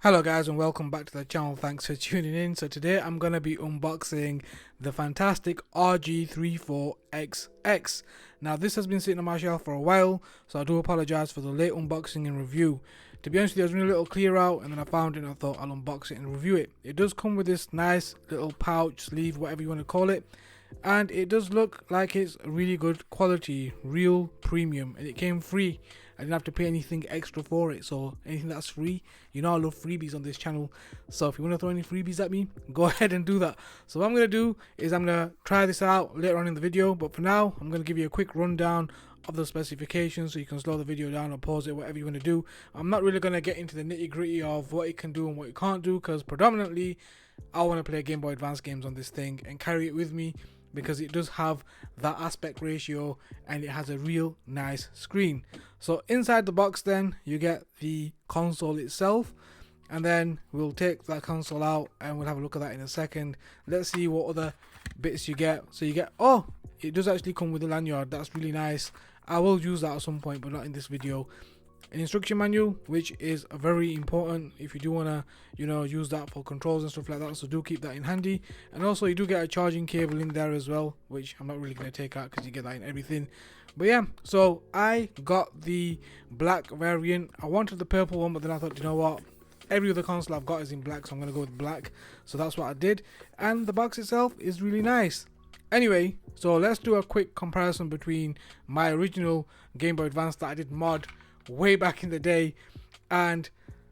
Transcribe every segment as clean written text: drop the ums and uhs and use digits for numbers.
Hello guys and welcome back to the channel. Thanks for tuning in. So today I'm going to be unboxing the fantastic RG34XX. Now this has been sitting on my shelf for a while, so I do apologize for the late unboxing and review. To be honest with you, I was doing a little clear out and then I found it and I thought I'll unbox it and review it. It does come with this nice little pouch, sleeve, whatever you want to call it. And it does look like it's really good quality, real premium, and it came free. I didn't have to pay anything extra for it, so anything that's free, you know I love freebies on this channel, so if you want to throw any freebies at me, go ahead and do that. So what I'm going to do is I'm going to try this out later on in the video, but for now I'm going to give you a quick rundown of the specifications so you can slow the video down or pause it, whatever you want to do. I'm not really going to get into the nitty gritty of what it can do and what it can't do, because predominantly I want to play Game Boy Advance games on this thing and carry it with me, because it does have that aspect ratio and it has a real nice screen. So inside the box then you get the console itself, and then we'll take that console out and we'll have a look at that in a second. Let's see what other bits you get. So you get, oh, it does actually come with a lanyard. That's really nice. I will use that at some point, but not in this video. An instruction manual, which is very important if you do want to, use that for controls and stuff like that, so do keep that in handy. And also you do get a charging cable in there as well, which I'm not really going to take out because you get that in everything. But yeah, so I got the black variant. I wanted the purple one, but then I thought, you know what, every other console I've got is in black, so I'm going to go with black. So that's what I did, and the box itself is really nice. Anyway, so let's do a quick comparison between my original Game Boy Advance that I did mod way back in the day, and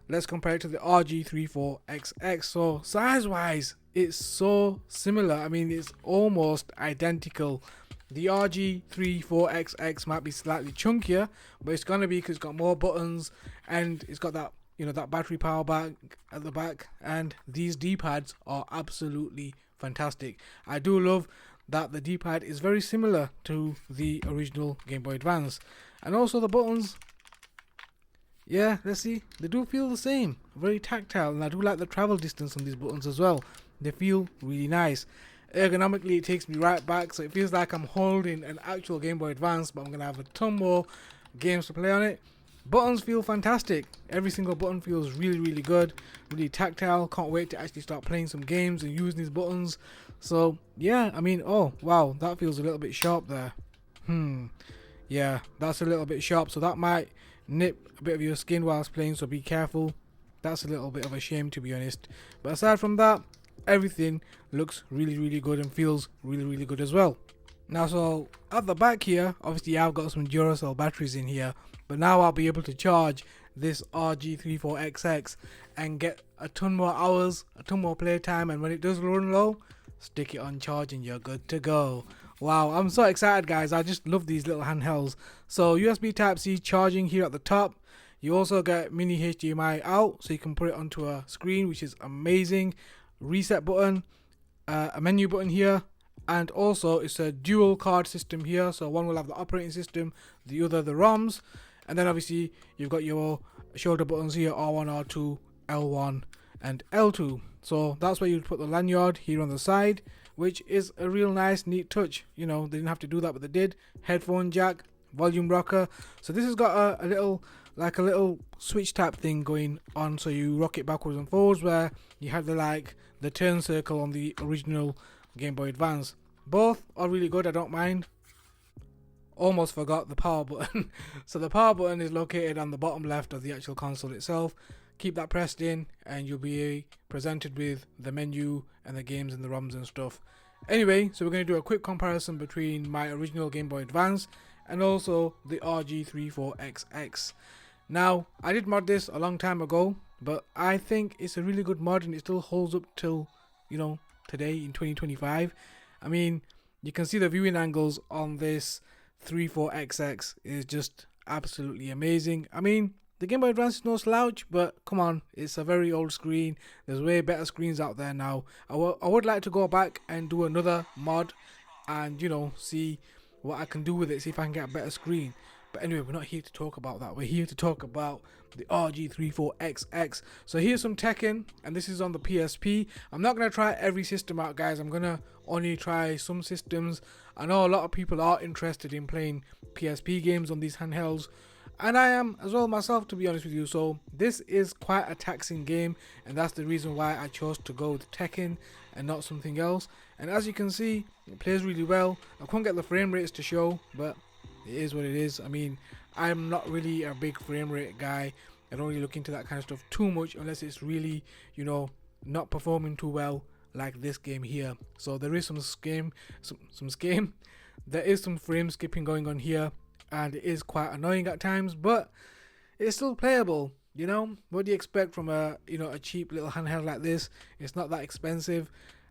let's compare it to the RG34XX. So size wise it's so similar. I mean, it's almost identical. The RG34XX might be slightly chunkier, but it's gonna be because it's got more buttons and it's got that, that battery power bank at the back, and these D-pads are absolutely fantastic. I do love that the D-pad is very similar to the original Game Boy Advance, and also the buttons, yeah, let's see, they do feel the same, very tactile, and I do like the travel distance on these buttons as well. They feel really nice. Ergonomically it takes me right back, so it feels like I'm holding an actual Game Boy Advance, but I'm going to have a ton more games to play on it. Buttons feel fantastic. Every single button feels really good, really tactile. Can't wait to actually start playing some games and using these buttons. So yeah, I mean, oh wow, that feels a little bit sharp there. Yeah, that's a little bit sharp, so that might nip a bit of your skin whilst playing, so be careful. That's a little bit of a shame, to be honest, but aside from that, everything looks really good and feels really good as well. Now, so at the back here, obviously I've got some Duracell batteries in here, but now I'll be able to charge this RG34XX and get a ton more hours, a ton more playtime, and when it does run low, stick it on charge and you're good to go. Wow, I'm so excited, guys. I just love these little handhelds. So USB Type-C charging here at the top. You also get mini HDMI out, so you can put it onto a screen, which is amazing. Reset button, a menu button here, and also it's a dual card system here. So one will have the operating system, the other the ROMs, and then obviously you've got your shoulder buttons here, R1, R2, L1, and L2. So that's where you'd put the lanyard here on the side, which is a real nice neat touch. They didn't have to do that, but they did. Headphone jack, volume rocker. So this has got a little switch type thing going on, so you rock it backwards and forwards, where you have the turn circle on the original Game Boy Advance. Both are really good, I don't mind. Almost forgot the power button. So the power button is located on the bottom left of the actual console itself. Keep that pressed in and you'll be presented with the menu and the games and the ROMs and stuff. Anyway, so we're going to do a quick comparison between my original Game Boy Advance and also the RG34XX. Now, I did mod this a long time ago, but I think it's a really good mod and it still holds up till, today in 2025. I mean, you can see the viewing angles on this 34XX is just absolutely amazing. I mean, the Game Boy Advance is no slouch, but come on, it's a very old screen. There's way better screens out there now. I would like to go back and do another mod and, see what I can do with it, see if I can get a better screen. But anyway, we're not here to talk about that. We're here to talk about the RG34XX. So here's some Tekken, and this is on the PSP. I'm not going to try every system out, guys. I'm going to only try some systems. I know a lot of people are interested in playing PSP games on these handhelds, And I am as well myself, to be honest with you. So this is quite a taxing game, and that's the reason why I chose to go with Tekken and not something else. And as you can see, it plays really well. I couldn't get the frame rates to show, but it is what it is. I mean, I'm not really a big frame rate guy. I don't really look into that kind of stuff too much unless it's really, you know, not performing too well like this game here. So there is some there is some frame skipping going on here, and it is quite annoying at times, but it's still playable. You know, what do you expect from a cheap little handheld like this? It's not that expensive,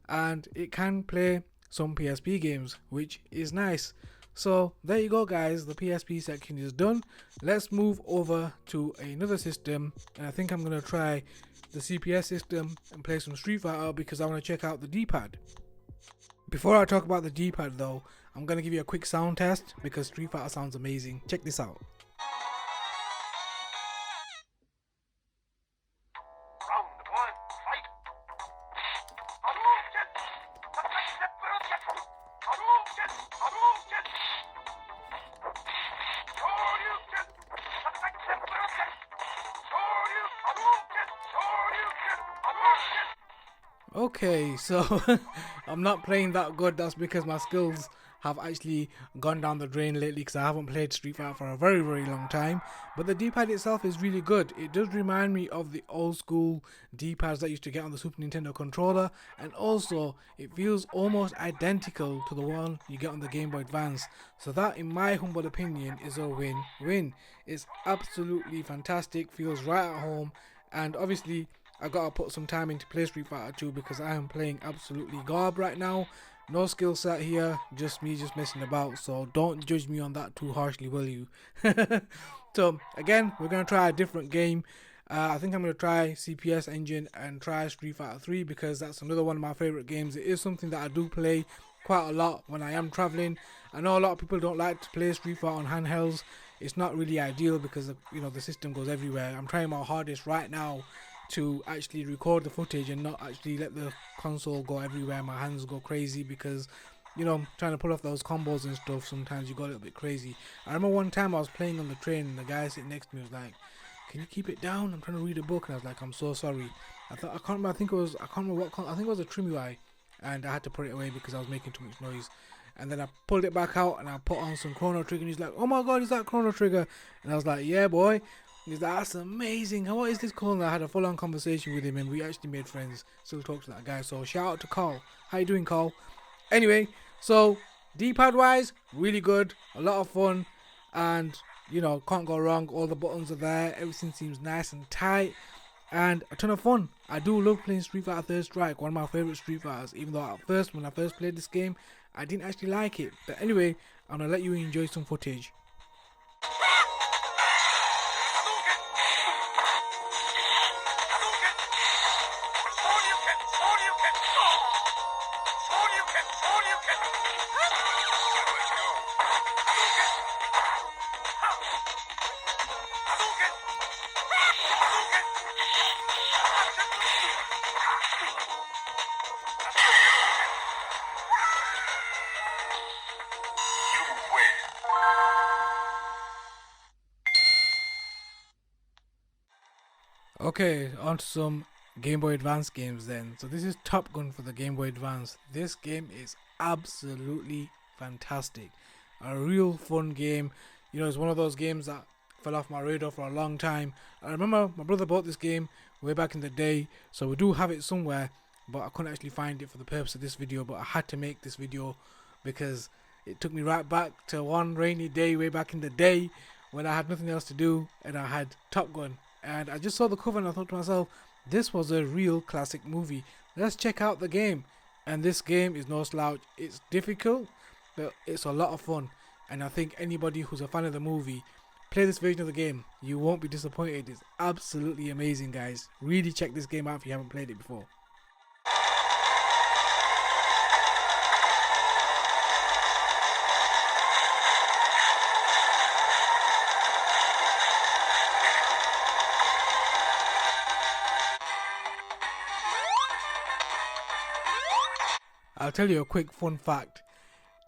and it can play some PSP games, which is nice. So there you go, guys, the PSP section is done. Let's move over to another system, and I think I'm going to try the CPS system and play some Street Fighter because I want to check out the D-pad. Before I talk about the D-pad though, I'm going to give you a quick sound test because Street Fighter sounds amazing. Check this out. Okay, so I'm not playing that good. That's because my skills have actually gone down the drain lately because I haven't played Street Fighter for a very long time. But the D-pad itself is really good. It does remind me of the old school D-pads that I used to get on the Super Nintendo controller, and also it feels almost identical to the one you get on the Game Boy Advance. So that, in my humble opinion, is a win-win. It's absolutely fantastic, feels right at home, and obviously I gotta put some time into play Street Fighter 2 because I am playing absolutely garb right now. No skill set here, just me just messing about, so don't judge me on that too harshly, will you? So again, we're gonna try a different game. I think I'm gonna try CPS Engine and try Street Fighter 3 because that's another one of my favorite games. It is something that I do play quite a lot when I am traveling. I know a lot of people don't like to play Street Fighter on handhelds. It's not really ideal because the system goes everywhere. I'm trying my hardest right now to actually record the footage and not actually let the console go everywhere, my hands go crazy because trying to pull off those combos and stuff, sometimes you go a little bit crazy. I remember one time I was playing on the train and the guy sitting next to me was like, "Can you keep it down? I'm trying to read a book." And I was like, "I'm so sorry." I can't remember, I think it was a Trim UI, and I had to put it away because I was making too much noise. And then I pulled it back out and I put on some Chrono Trigger, and he's like, "Oh my god, is that Chrono Trigger?" And I was like, "Yeah boy." He's like, "That's amazing. What is this called?" And I had a full-on conversation with him, and we actually made friends. Still talk to that guy. So shout out to Carl. How you doing, Carl? Anyway, so D-pad wise, really good, a lot of fun, and can't go wrong. All the buttons are there. Everything seems nice and tight, and a ton of fun. I do love playing Street Fighter Third Strike, one of my favorite Street Fighters. Even though at first, when I first played this game, I didn't actually like it. But anyway, I'm gonna let you enjoy some footage. Okay, on to some Game Boy Advance games then. So this is Top Gun for the Game Boy Advance. This game is absolutely fantastic. A real fun game. It's one of those games that fell off my radar for a long time. I remember my brother bought this game way back in the day, so we do have it somewhere, but I couldn't actually find it for the purpose of this video. But I had to make this video because it took me right back to one rainy day way back in the day when I had nothing else to do and I had Top Gun. And I just saw the cover and I thought to myself, this was a real classic movie. Let's check out the game. And this game is no slouch. It's difficult, but it's a lot of fun. And I think anybody who's a fan of the movie, play this version of the game. You won't be disappointed. It's absolutely amazing, guys. Really check this game out if you haven't played it before. I'll tell you a quick fun fact.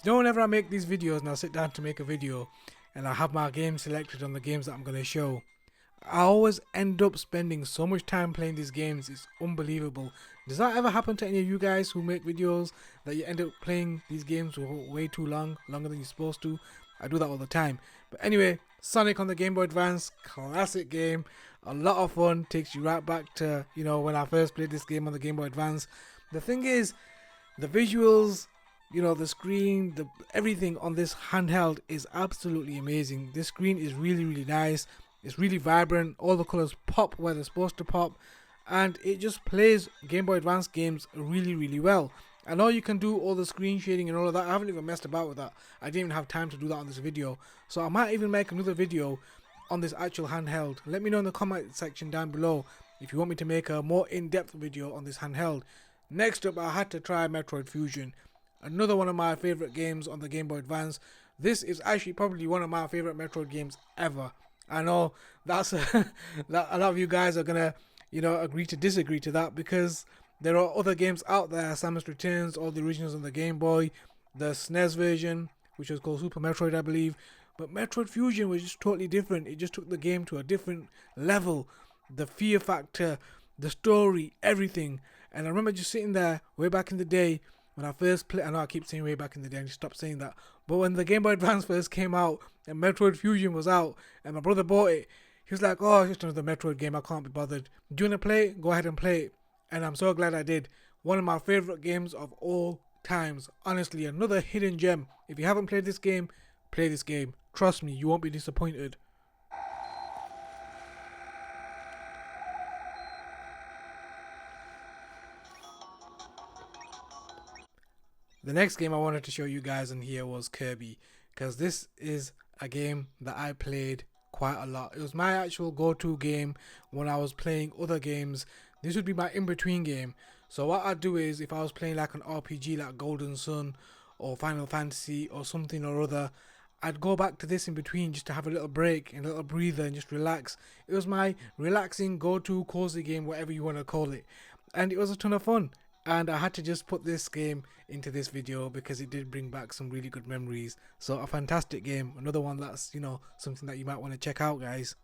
Whenever I make these videos and I sit down to make a video and I have my games selected on the games that I'm going to show. I always end up spending so much time playing these games, it's unbelievable. Does that ever happen to any of you guys who make videos that you end up playing these games for way too long, longer than you're supposed to? I do that all the time. But anyway, Sonic on the Game Boy Advance, classic game, a lot of fun, takes you right back to, you know, when I first played this game on the Game Boy Advance. The thing is, the visuals, you know, the screen, everything on this handheld is absolutely amazing. This screen is really, really nice. It's really vibrant, all the colours pop where they're supposed to pop, and it just plays Game Boy Advance games really, really well. I know you can do all the screen shading and all of that. I haven't even messed about with that. I didn't even have time to do that on this video. So I might even make another video on this actual handheld. Let me know in the comment section down below if you want me to make a more in-depth video on this handheld. Next up, I had to try Metroid Fusion. Another one of my favourite games on the Game Boy Advance. This is actually probably one of my favourite Metroid games ever. I know that's that a lot of you guys are gonna, you know, agree to disagree to that, because there are other games out there. Samus Returns, all the originals on the Game Boy, the SNES version, which was called Super Metroid, I believe. But Metroid Fusion was just totally different. It just took the game to a different level. The fear factor, the story, everything. And I remember just sitting there way back in the day when I first played. I know I keep saying way back in the day, and stop saying that. But when the Game Boy Advance first came out and Metroid Fusion was out, and my brother bought it, he was like, "Oh, it's just another Metroid game. I can't be bothered. Do you want to play it? Go ahead and play it." And I'm so glad I did. One of my favorite games of all times. Honestly, another hidden gem. If you haven't played this game, play this game. Trust me, you won't be disappointed. The next game I wanted to show you guys in here was Kirby, because this is a game that I played quite a lot. It was my actual go-to game when I was playing other games. This would be my in-between game. So what I'd do is, if I was playing like an RPG like Golden Sun or Final Fantasy or something or other, I'd go back to this in between just to have a little break and a little breather and just relax. It was my relaxing go-to cozy game, whatever you want to call it. And it was a ton of fun. And I had to just put this game into this video because it did bring back some really good memories. So a fantastic game. Another one that's, you know, something that you might want to check out, guys.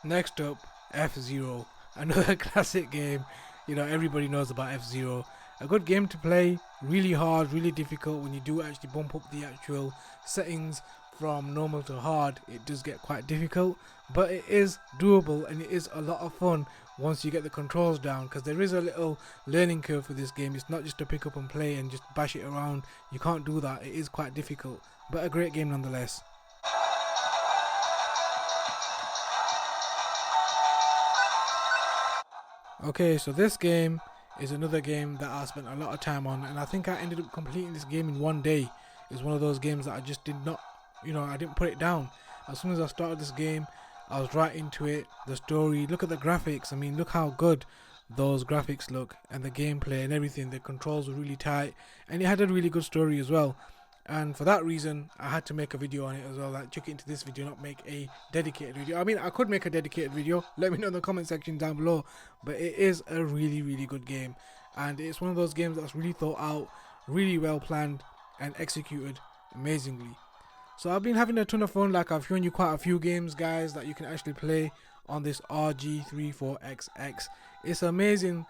Next up, F-Zero. Another classic game. You know, everybody knows about F-Zero. A good game to play, really hard, really difficult. When you do actually bump up the actual settings from normal to hard, it does get quite difficult, but it is doable and it is a lot of fun once you get the controls down, because there is a little learning curve for this game. It's not just to pick up and play and just bash it around. You can't do that. It is quite difficult, but a great game nonetheless. Okay, so this game is another game that I spent a lot of time on, and I think I ended up completing this game in one day. It's one of those games that I just did not, you know, I didn't put it down. As soon as I started this game, I was right into it. The story, look at the graphics. I mean, look how good those graphics look, and the gameplay and everything. The controls were really tight, and it had a really good story as well. And for that reason, I had to make a video on it as well. Like, chuck it into this video, not make a dedicated video. I mean, I could make a dedicated video. Let me know in the comment section down below. But it is a really, really good game. And it's one of those games that's really thought out, really well planned, and executed amazingly. So I've been having a ton of fun. Like, I've shown you quite a few games, guys, that you can actually play on this RG34XX. It's amazing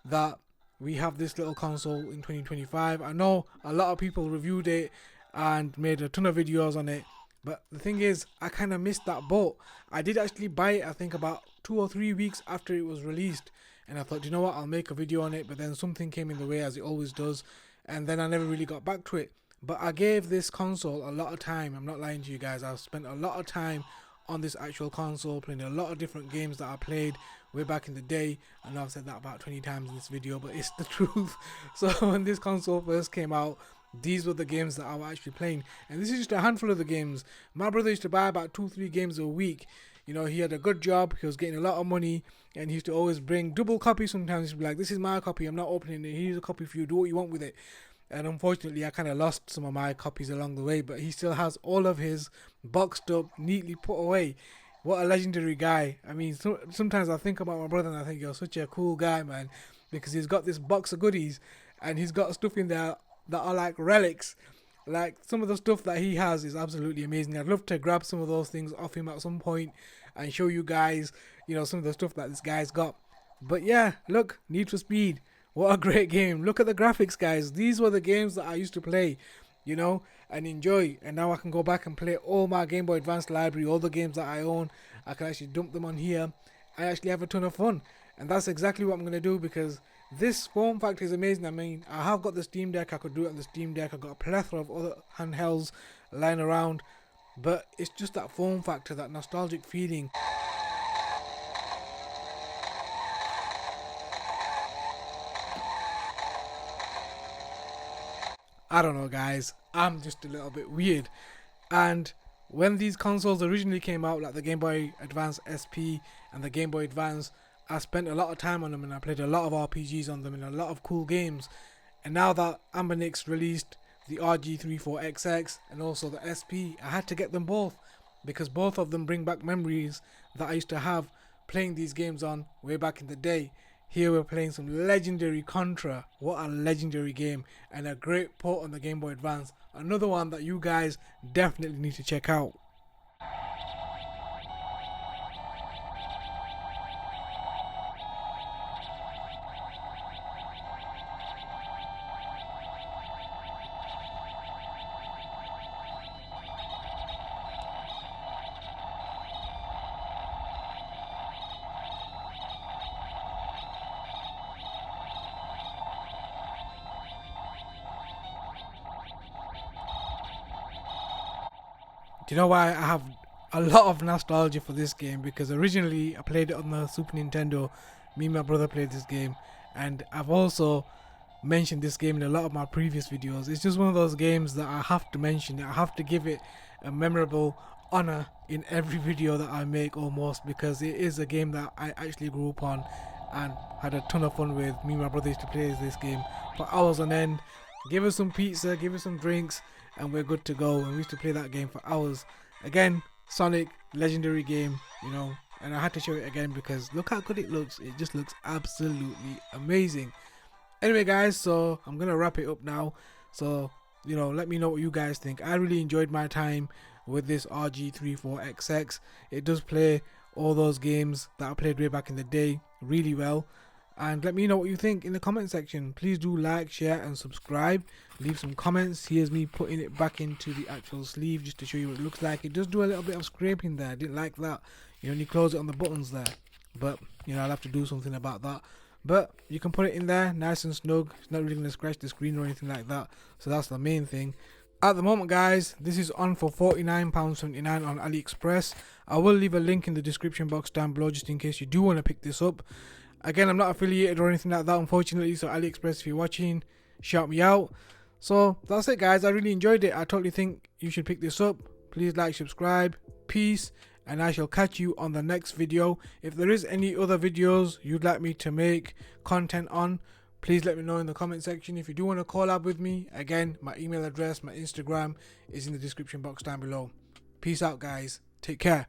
that we have this little console in 2025. I know a lot of people reviewed it and made a ton of videos on it, but the thing is, I kind of missed that boat. I did actually buy it, I think about 2 or 3 weeks after it was released, and I thought, you know what, I'll make a video on it, but then something came in the way, as it always does, and then I never really got back to it. But I gave this console a lot of time. I'm not lying to you guys. I've spent a lot of time on this actual console, playing a lot of different games that I played way back in the day. I know I've said that about 20 times in this video, but it's the truth. So when this console first came out, these were the games that I was actually playing, and this is just a handful of the games. My brother used to buy about 2-3 games a week. You know, he had a good job, he was getting a lot of money, and he used to always bring double copies. Sometimes he'd be like, "This is my copy, I'm not opening it, here's a copy for you, do what you want with it." and unfortunately I kind of lost some of my copies along the way, but he still has all of his boxed up, neatly put away. What a legendary guy. I mean, sometimes I think about my brother and I think you're such a cool guy, man, because he's got this box of goodies and he's got stuff in there that are like relics. Like, some of the stuff that he has is absolutely amazing. I'd love to grab some of those things off him at some point and show you guys, you know, some of the stuff that this guy's got. But yeah, look, Need for Speed. What a great game. Look at the graphics, guys. These were the games that I used to play, you know, and enjoy. And now I can go back and play all my Game Boy Advance library, all the games that I own. I can actually dump them on here. I actually have a ton of fun. And that's exactly what I'm going to do, because this form factor is amazing. I mean, I have got the Steam Deck. I could do it on the Steam Deck. I've got a plethora of other handhelds lying around. But it's just that form factor, that nostalgic feeling. I don't know, guys. I'm just a little bit weird. And when these consoles originally came out, like the Game Boy Advance SP and the Game Boy Advance, I spent a lot of time on them and I played a lot of RPGs on them and a lot of cool games. And now that Anbernic's released the RG34XX and also the SP, I had to get them both, because both of them bring back memories that I used to have playing these games on way back in the day. Here we're playing some legendary Contra. What a legendary game, and a great port on the Game Boy Advance. Another one that you guys definitely need to check out. Do you know why I have a lot of nostalgia for this game? Because originally I played it on the Super Nintendo. Me and my brother played this game, and I've also mentioned this game in a lot of my previous videos. It's just one of those games that I have to mention. I have to give it a memorable honor in every video that I make almost, because it is a game that I actually grew up on and had a ton of fun with. Me and my brother used to play this game for hours on end. Give us some pizza, give us some drinks, and we're good to go. And we used to play that game for hours. Again, Sonic, legendary game, you know, and I had to show it again because look how good it looks. It just looks absolutely amazing. Anyway, guys, so I'm gonna wrap it up now. So, you know, let me know what you guys think. I really enjoyed my time with this RG34XX. It does play all those games that I played way back in the day really well. And let me know what you think in the comment section. Please do like, share and subscribe. Leave some comments. Here's me putting it back into the actual sleeve just to show you what it looks like. It does do a little bit of scraping there. I didn't like that. You only close it on the buttons there. But, you know, I'll have to do something about that. But you can put it in there nice and snug. It's not really going to scratch the screen or anything like that. So that's the main thing. At the moment, guys, this is on for £49.79 on AliExpress. I will leave a link in the description box down below just in case you do want to pick this up. Again, I'm not affiliated or anything like that, unfortunately, so AliExpress, if you're watching, shout me out. So that's it, guys. I really enjoyed it. I totally think you should pick this up. Please like, subscribe, peace, and I shall catch you on the next video. If there is any other videos you'd like me to make content on, please let me know in the comment section. If you do want to collab with me, again, my email address, my Instagram is in the description box down below. Peace out, guys. Take care.